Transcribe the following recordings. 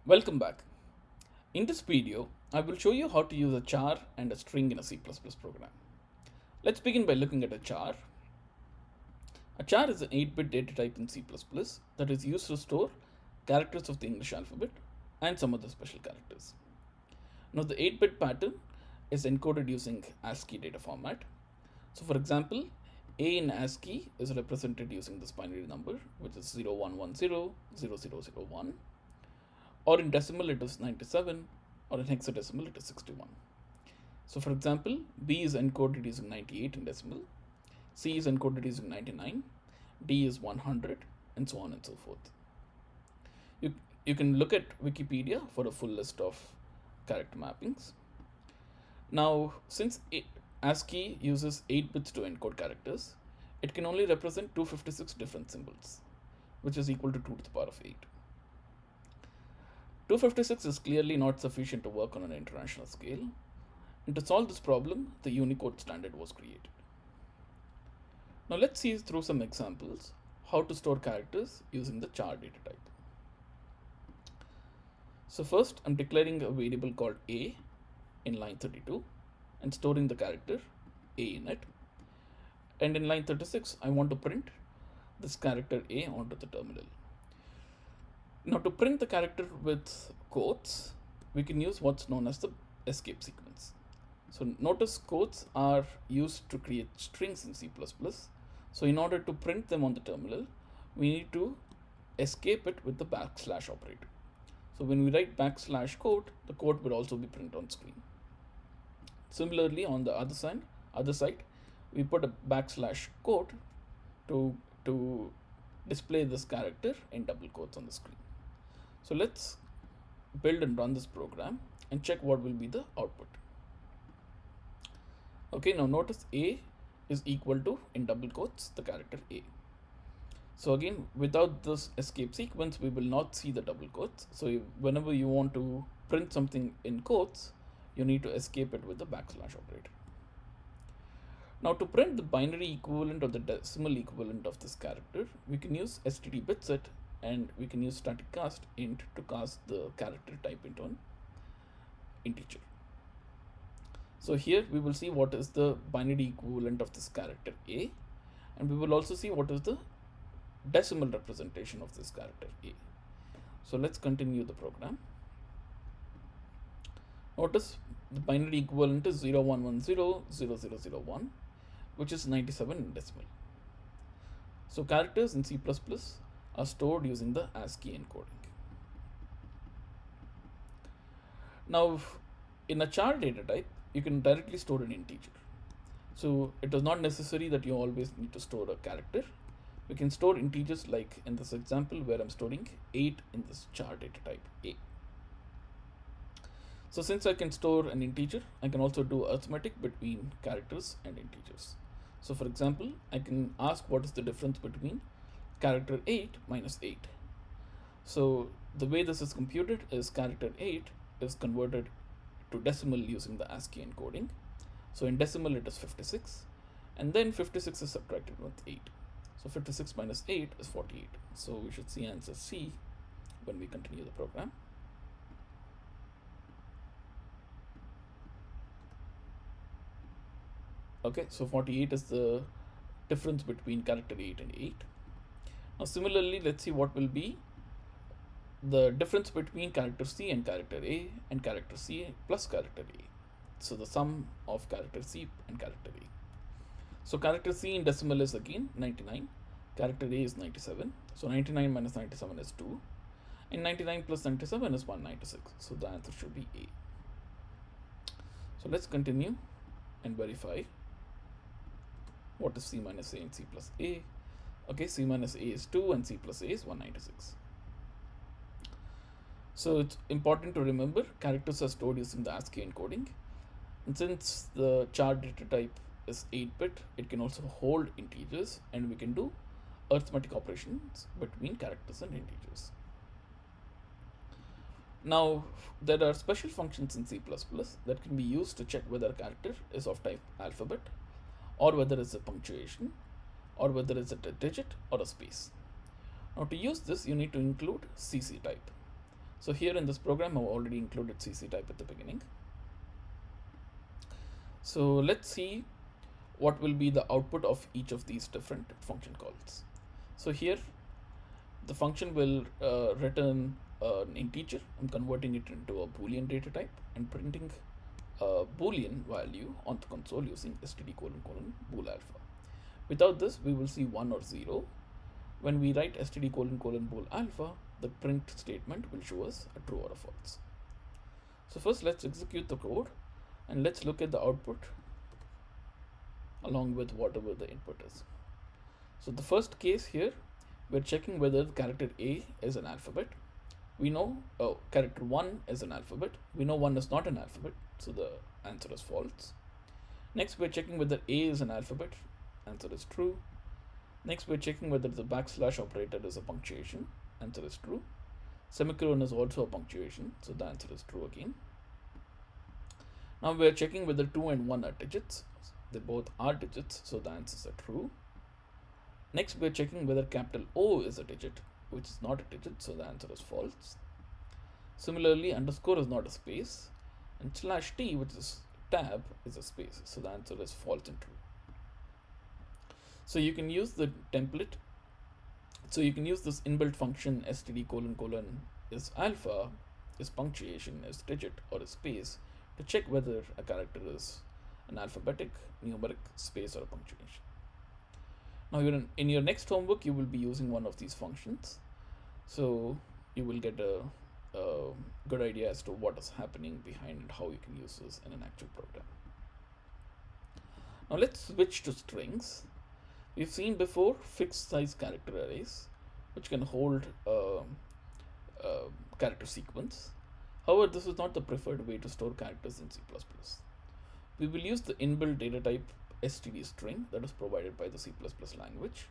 Welcome back. In this video, I will show you how to use a char and a string in a C++ program. Let's begin by looking at a char. A char is an 8-bit data type in C++ that is used to store characters of the English alphabet and some other special characters. Now the 8-bit pattern is encoded using ASCII data format. So for example, A in ASCII is represented using this binary number, which is 01100001. Or in decimal it is 97, or in hexadecimal it is 61. So for example, B is encoded using 98 in decimal, C is encoded using 99, D is 100, and so on and so forth. You can look at Wikipedia for a full list of character mappings. Now, since ASCII uses 8 bits to encode characters, it can only represent 256 different symbols, which is equal to 2 to the power of 8. 256 is clearly not sufficient to work on an international scale, and to solve this problem, the Unicode standard was created. Now let's see through some examples how to store characters using the char data type. So first, I'm declaring a variable called A in line 32 and storing the character A in it. And in line 36, I want to print this character A onto the terminal. Now to print the character with quotes, we can use what's known as the escape sequence. So notice quotes are used to create strings in C++. So in order to print them on the terminal, we need to escape it with the backslash operator. So when we write backslash quote, the quote will also be printed on screen. Similarly, on the other side, we put a backslash quote to display this character in double quotes on the screen. So let's build and run this program and check what will be the output. Okay, now notice A is equal to, in double quotes, the character A. So again, without this escape sequence, we will not see the double quotes. So whenever you want to print something in quotes, you need to escape it with the backslash operator. Now to print the binary equivalent or the decimal equivalent of this character, we can use std bitset, and we can use static cast int to cast the character type into an integer. So here we will see what is the binary equivalent of this character A, and we will also see what is the decimal representation of this character A. So let's continue the program. Notice the binary equivalent is 01100001, which is 97 in decimal. So characters in C++ are stored using the ASCII encoding. Now, in a char data type, you can directly store an integer. So it is not necessary that you always need to store a character. We can store integers like in this example where I'm storing 8 in this char data type A. So since I can store an integer, I can also do arithmetic between characters and integers. So for example, I can ask what is the difference between character 8 minus 8. So the way this is computed is character 8 is converted to decimal using the ASCII encoding. So in decimal it is 56, and then 56 is subtracted with 8. So 56 minus 8 is 48. So we should see answer C when we continue the program. Okay, so 48 is the difference between character 8 and 8. Now similarly, let's see what will be the difference between character C and character A, and character C plus character A. So the sum of character C and character A. So character C in decimal is again 99, character A is 97. So 99 minus 97 is 2, and 99 plus 97 is 196. So the answer should be A. So let's continue and verify what is C minus A and C plus A. Okay, C minus A is 2 and C plus A is 196. So it's important to remember characters are stored using the ASCII encoding. And since the char data type is 8-bit, it can also hold integers, and we can do arithmetic operations between characters and integers. Now, there are special functions in C++ that can be used to check whether a character is of type alphabet, or whether it's a punctuation, or whether it's a digit or a space. Now to use this, you need to include CC type. So here in this program, I've already included CC type at the beginning. So let's see what will be the output of each of these different function calls. So here the function will return an integer. I'm converting it into a Boolean data type and printing a Boolean value on the console using std::: bool alpha. Without this, we will see 1 or 0. When we write std::: bool alpha, the print statement will show us a true or a false. So first, let's execute the code and let's look at the output along with whatever the input is. So the first case here, we're checking whether the character A is an alphabet. We know character 1 is an alphabet. We know 1 is not an alphabet, so the answer is false. Next, we're checking whether A is an alphabet. Answer is true. Next, we're checking whether the backslash operator is a punctuation. Answer is true. Semicolon is also a punctuation, so the answer is true again. Now we're checking whether 2 and 1 are digits. They both are digits, so the answers are true. Next, we're checking whether capital O is a digit, which is not a digit, so the answer is false. Similarly, underscore is not a space, and /t, which is tab, is a space, so the answer is false and true. So you can use the template. So you can use this inbuilt function std::: is alpha, is punctuation, is digit, or is space to check whether a character is an alphabetic, numeric, space, or a punctuation. Now in your next homework, you will be using one of these functions. So you will get a good idea as to what is happening behind and how you can use this in an actual program. Now let's switch to strings. We've seen before fixed size character arrays, which can hold a character sequence. However, this is not the preferred way to store characters in C++. We will use the inbuilt data type std string that is provided by the C++ language,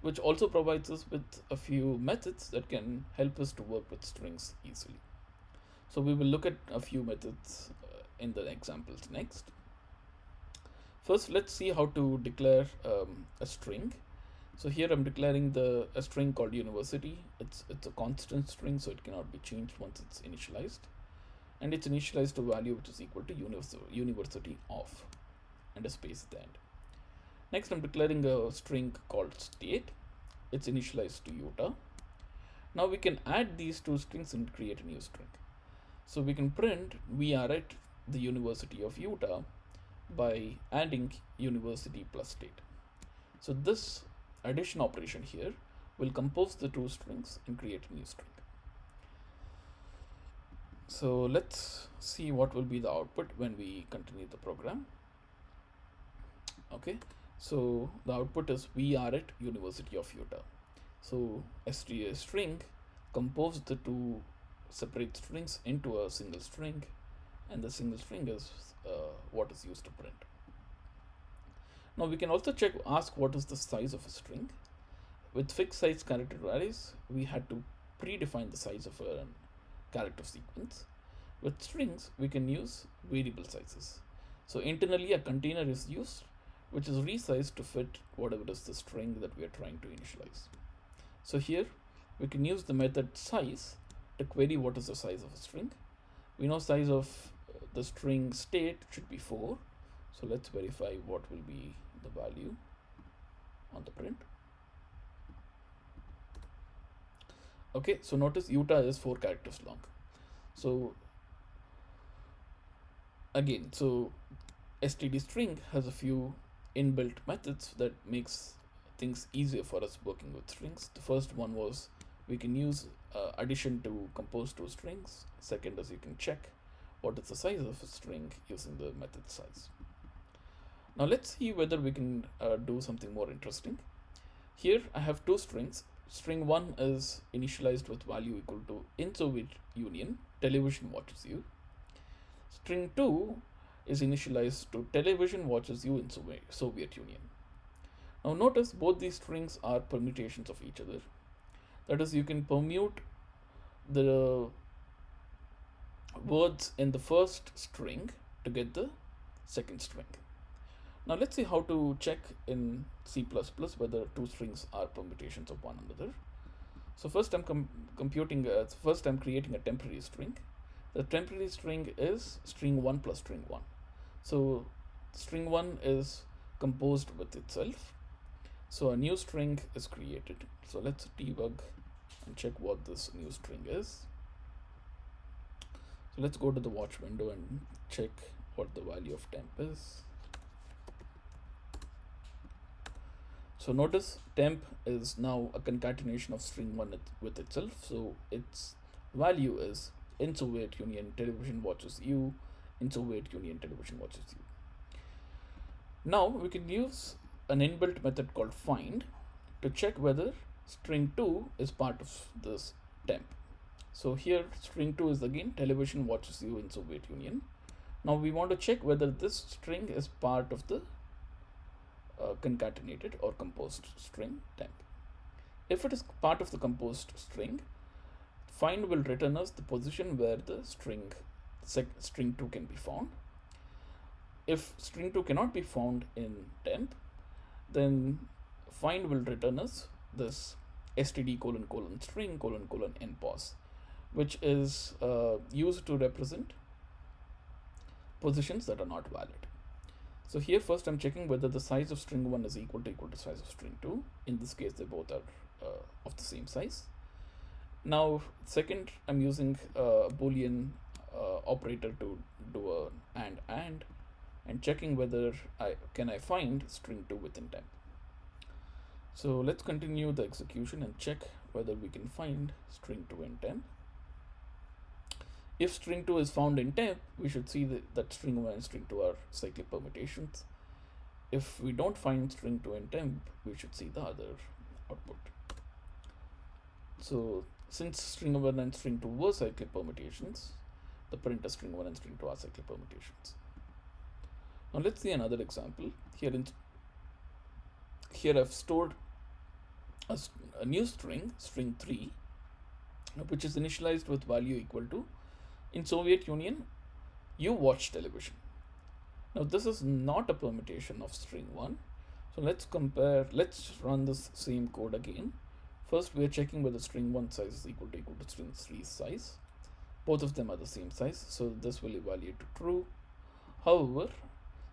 which also provides us with a few methods that can help us to work with strings easily. So we will look at a few methods in the examples next. First, let's see how to declare a string. So here I'm declaring a string called university. It's a constant string, so it cannot be changed once it's initialized. And it's initialized to a value which is equal to university of, and a space at the end. Next, I'm declaring a string called state. It's initialized to Utah. Now we can add these two strings and create a new string. So we can print we are at the University of Utah by adding university plus state. So this addition operation here will compose the two strings and create a new string. So let's see what will be the output when we continue the program. Okay, so the output is we are at University of Utah. So std string composed the two separate strings into a single string, and the single string is what is used to print. Now we can also ask what is the size of a string. With fixed size character arrays, we had to predefine the size of a character sequence. With strings, we can use variable sizes. So internally, a container is used, which is resized to fit whatever is the string that we are trying to initialize. So here, we can use the method size to query what is the size of a string. We know size of the string state should be 4. So let's verify what will be the value on the print. Okay, so notice Utah is 4 characters long. So again, so std string has a few inbuilt methods that makes things easier for us working with strings. The first one was we can use addition to compose two strings. Second is you can check what is the size of a string using the method size. Now let's see whether we can do something more interesting. Here I have two strings. String 1 is initialized with value equal to in Soviet Union, television watches you. String 2 is initialized to television watches you in Soviet Union. Now notice both these strings are permutations of each other. That is, you can permute the words in the first string to get the second string. Now let's see how to check in C++ whether two strings are permutations of one another. So first I'm creating a temporary string. The temporary string is string 1 plus string 1. So string 1 is composed with itself. So a new string is created. So let's debug and check what this new string is. So let's go to the watch window and check what the value of temp is. So notice temp is now a concatenation of string 1 with itself. So its value is in Soviet Union television watches you, in Soviet Union television watches you. Now we can use an inbuilt method called find to check whether string 2 is part of this temp. So here string 2 is again television watches you in Soviet Union. Now we want to check whether this string is part of the concatenated or composed string temp. If it is part of the composed string, find will return us the position where the string 2 can be found. If string 2 cannot be found in temp, then find will return us this std : string : npos, which is used to represent positions that are not valid. So here first I'm checking whether the size of string 1 is equal to size of string 2. In this case they both are of the same size. Now second, I'm using a boolean operator to do an and checking whether I find string 2 within temp. So let's continue the execution and check whether we can find string 2 in temp. If string 2 is found in temp, we should see that string 1 and string 2 are cyclic permutations. If we don't find string 2 in temp, we should see the other output. So since string 1 and string 2 were cyclic permutations, the printer string 1 and string 2 are cyclic permutations. Now let's see another example. Here I've stored a new string 3, which is initialized with value equal to in Soviet Union you watch television. Now this is not a permutation of string 1. So let's run this same code again. First we are checking whether string 1 size is equal to string 3's size. Both of them are the same size, so this will evaluate to true. However,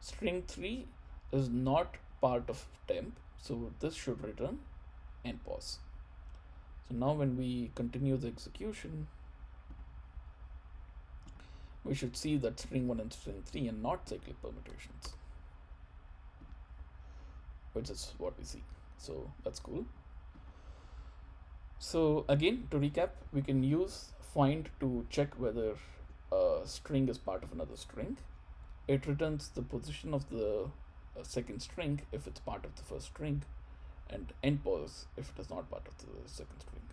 string 3 is not part of temp, so this should return npos. So now when we continue the execution, we should see that string 1 and string 3 are not cyclic permutations, which is what we see. So that's cool. So again, to recap, we can use find to check whether a string is part of another string. It returns the position of the second string if it's part of the first string, and npos if it is not part of the second string.